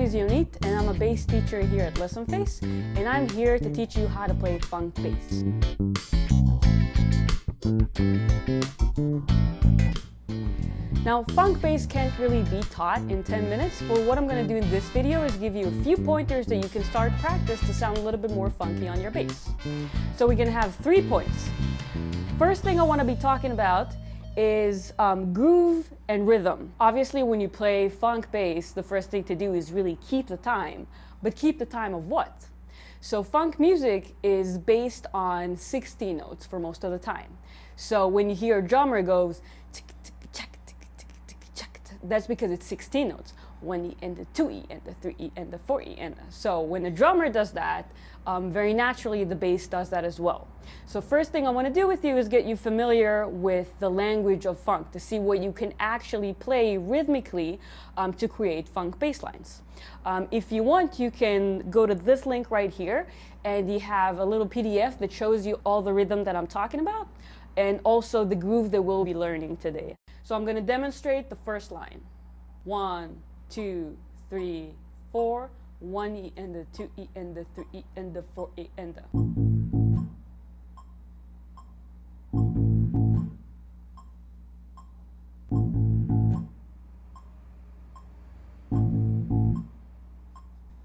is Yonit, and I'm a bass teacher here at Lessonface, and I'm here to teach you how to play funk bass. Now, funk bass can't really be taught in 10 minutes, but what I'm going to do in this video is give you a few pointers that you can start practice to sound a little bit more funky on your bass. So we're going to have 3 points. First thing I want to be talking about is groove and rhythm. Obviously, when you play funk bass, the first thing to do is really keep the time. But keep the time of what? So funk music is based on 16 notes for most of the time. So when you hear a drummer goes, that's because it's 16 notes. 1E and the 2E and the 3E and the 4E. And so when a drummer does that, very naturally the bass does that as well. So first thing I want to do with you is get you familiar with the language of funk to see what you can actually play rhythmically to create funk bass lines. If you want, you can go to this link right here, and you have a little PDF that shows you all the rhythm that I'm talking about and also the groove that we'll be learning today. So I'm going to demonstrate the first line. 1, 2, 3, 4, 1E and the 2E and the 3E and the 4E and the.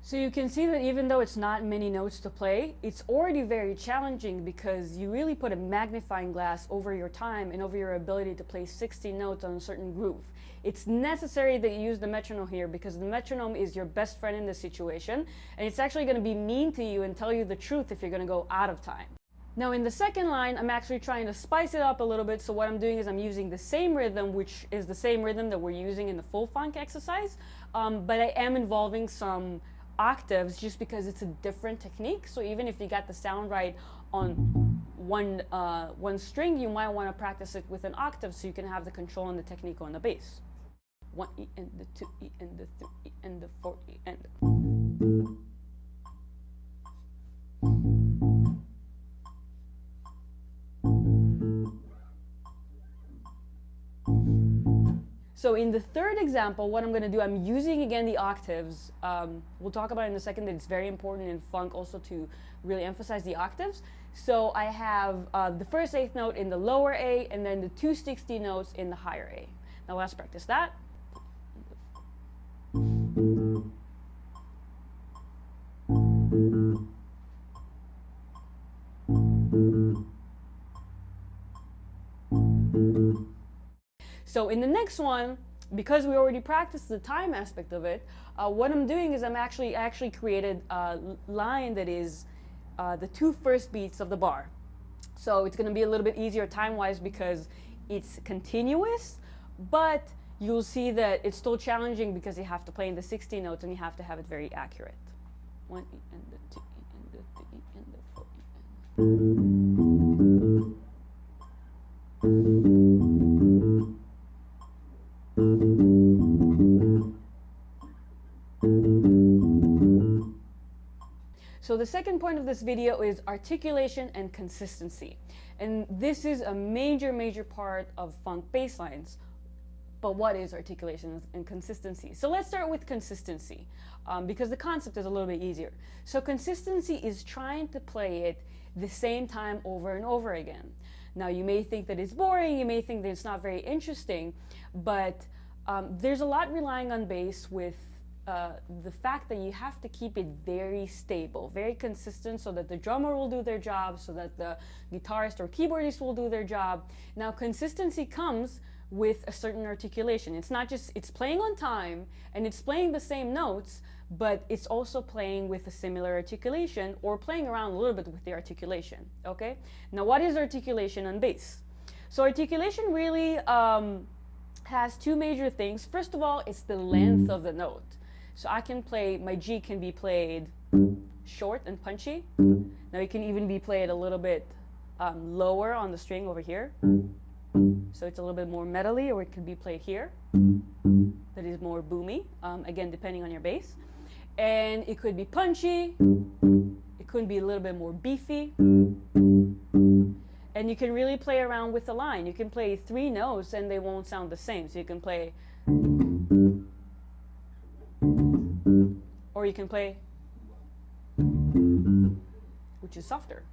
So you can see that even though it's not many notes to play, it's already very challenging because you really put a magnifying glass over your time and over your ability to play 16 notes on a certain groove. It's necessary that you use the metronome here because the metronome is your best friend in this situation, and it's actually going to be mean to you and tell you the truth if you're going to go out of time. Now in the second line, I'm actually trying to spice it up a little bit, so what I'm doing is I'm using the same rhythm, which is the same rhythm that we're using in the full funk exercise, but I am involving some octaves just because it's a different technique. So even if you got the sound right on one string, you might want to practice it with an octave so you can have the control and the technique on the bass. 1E and the 2E and the 3E and the 4E and the. So in the third example, what I'm going to do, I'm using again the octaves. We'll talk about it in a second that it's very important in funk also to really emphasize the octaves. So I have the first 8th note in the lower A and then the 2 16 notes in the higher A. Now let's practice that. So in the next one, because we already practiced the time aspect of it, what I'm doing is I'm actually created a line that is the 2 first beats of the bar. So it's going to be a little bit easier time-wise because it's continuous, but you'll see that it's still challenging because you have to play in the 16 notes and you have to have it very accurate. 1E and the 2E and the 3E and the 4E and the. So the second point of this video is articulation and consistency. And this is a major part of funk bass lines. But what is articulation and consistency? So let's start with consistency because the concept is a little bit easier. So consistency is trying to play it the same time over and over again. Now you may think that it's boring, you may think that it's not very interesting, but there's a lot relying on bass with the fact that you have to keep it very stable, very consistent so that the drummer will do their job, so that the guitarist or keyboardist will do their job. Now consistency comes with a certain articulation. It's not just, it's playing on time and it's playing the same notes, but it's also playing with a similar articulation or playing around a little bit with the articulation, okay? Now what is articulation on bass? So articulation really has 2 major things. First of all, it's the length of the note. So I can play, my G can be played short and punchy. Now it can even be played a little bit lower on the string over here. So it's a little bit more metally, or it could be played here. That is more boomy, again, depending on your bass. And it could be punchy. It could be a little bit more beefy. And you can really play around with the line. You can play 3 notes and they won't sound the same. So you can play or you can play, which is softer,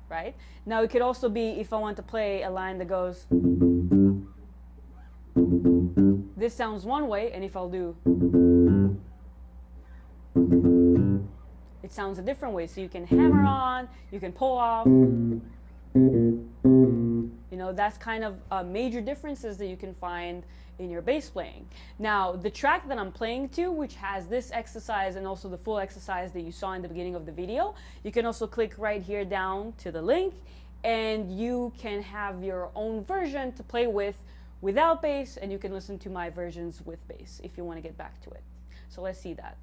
right? Now it could also be if I want to play a line that goes, this sounds one way, and if I'll do, it sounds a different way. So you can hammer on, you can pull off. You know, that's kind of major differences that you can find in your bass playing. Now, the track that I'm playing to, which has this exercise and also the full exercise that you saw in the beginning of the video, you can also click right here down to the link, and you can have your own version to play with without bass, and you can listen to my versions with bass if you want to get back to it. So let's see that.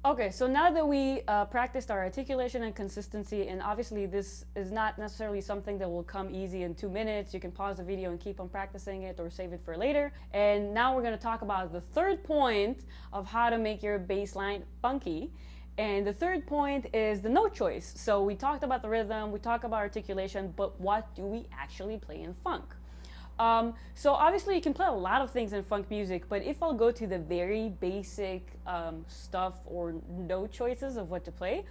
Okay, so now that we practiced our articulation and consistency, and obviously this is not necessarily something that will come easy in 2 minutes. You can pause the video and keep on practicing it or save it for later. And now we're going to talk about the third point of how to make your bass line funky. And the third point is the note choice. So we talked about the rhythm, we talked about articulation, but what do we actually play in funk? So obviously you can play a lot of things in funk music, but if I'll go to the very basic stuff or note choices of what to play,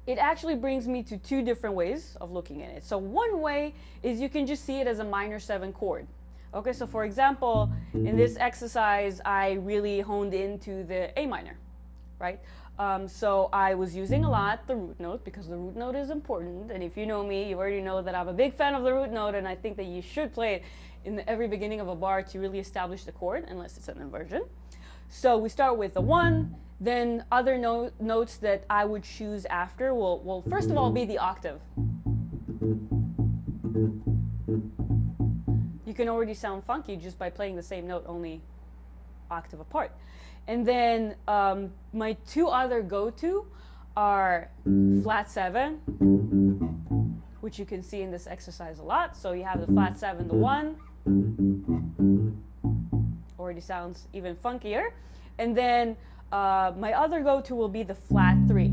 it actually brings me to two different ways of looking at it. So one way is you can just see it as a minor 7 chord. Okay, so for example, in this exercise, I really honed into the A minor, right? So I was using a lot the root note because the root note is important, and if you know me, you already know that I'm a big fan of the root note, and I think that you should play it in every beginning of a bar to really establish the chord, unless it's an inversion. So we start with the 1, then other notes that I would choose after will first of all be the octave. You can already sound funky just by playing the same note, only octave apart. And then my two other go-to are flat 7, which you can see in this exercise a lot. So you have the flat 7, the 1, already sounds even funkier. And then my other go-to will be the flat 3.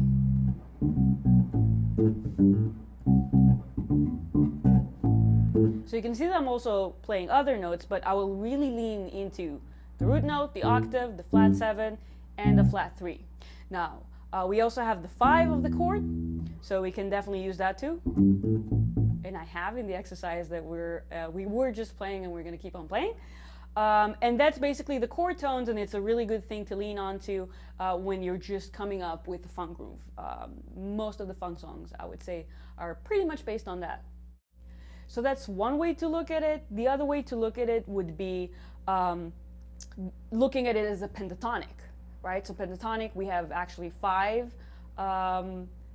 So you can see that I'm also playing other notes, but I will really lean into the root note, the octave, the flat 7, and the flat 3. Now, we also have the 5 of the chord, so we can definitely use that too. And I have in the exercise that we were just playing, and we're going to keep on playing. And that's basically the chord tones, and it's a really good thing to lean onto when you're just coming up with the funk groove. Most of the funk songs, I would say, are pretty much based on that. So that's one way to look at it. The other way to look at it would be looking at it as a pentatonic, right? So pentatonic, we have actually 5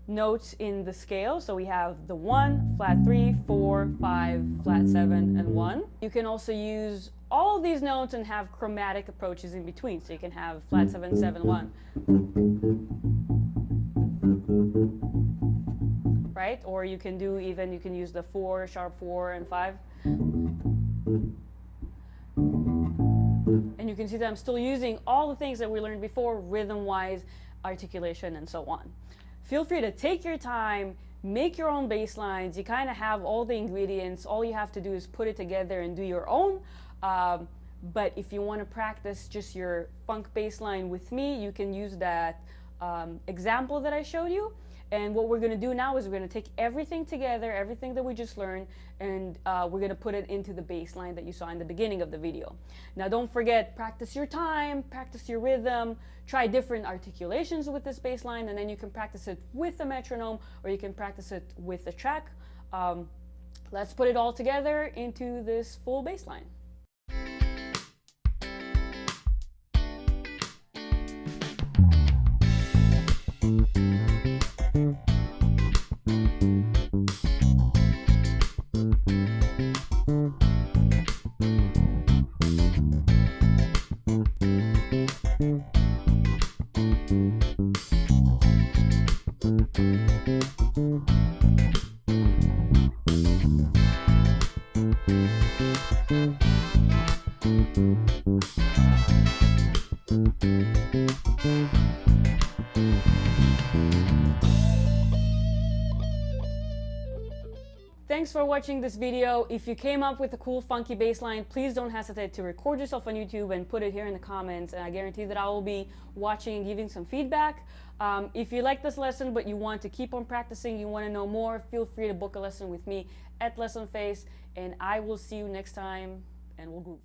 notes in the scale. So we have the 1, flat 3, 4, 5, flat 7, and 1. You can also use all these notes and have chromatic approaches in between. So you can have flat 7, 7, 1. Right? Or you can do even, you can use the 4, sharp 4, and 5. And you can see that I'm still using all the things that we learned before, rhythm-wise, articulation, and so on. Feel free to take your time, make your own bass lines. You kind of have all the ingredients. All you have to do is put it together and do your own. But if you want to practice just your funk bass line with me, you can use that example that I showed you. And what we're going to do now is we're going to take everything together, everything that we just learned, and we're going to put it into the bass line that you saw in the beginning of the video. Now don't forget, practice your time, practice your rhythm, try different articulations with this bass line, and then you can practice it with the metronome, or you can practice it with the track. Let's put it all together into this full bass line. Thanks for watching this video. If you came up with a cool funky bass line, please don't hesitate to record yourself on YouTube and put it here in the comments, and I guarantee that I will be watching and giving some feedback. If you like this lesson but you want to keep on practicing, you want to know more, feel free to book a lesson with me at Lessonface, and I will see you next time, and we'll groove.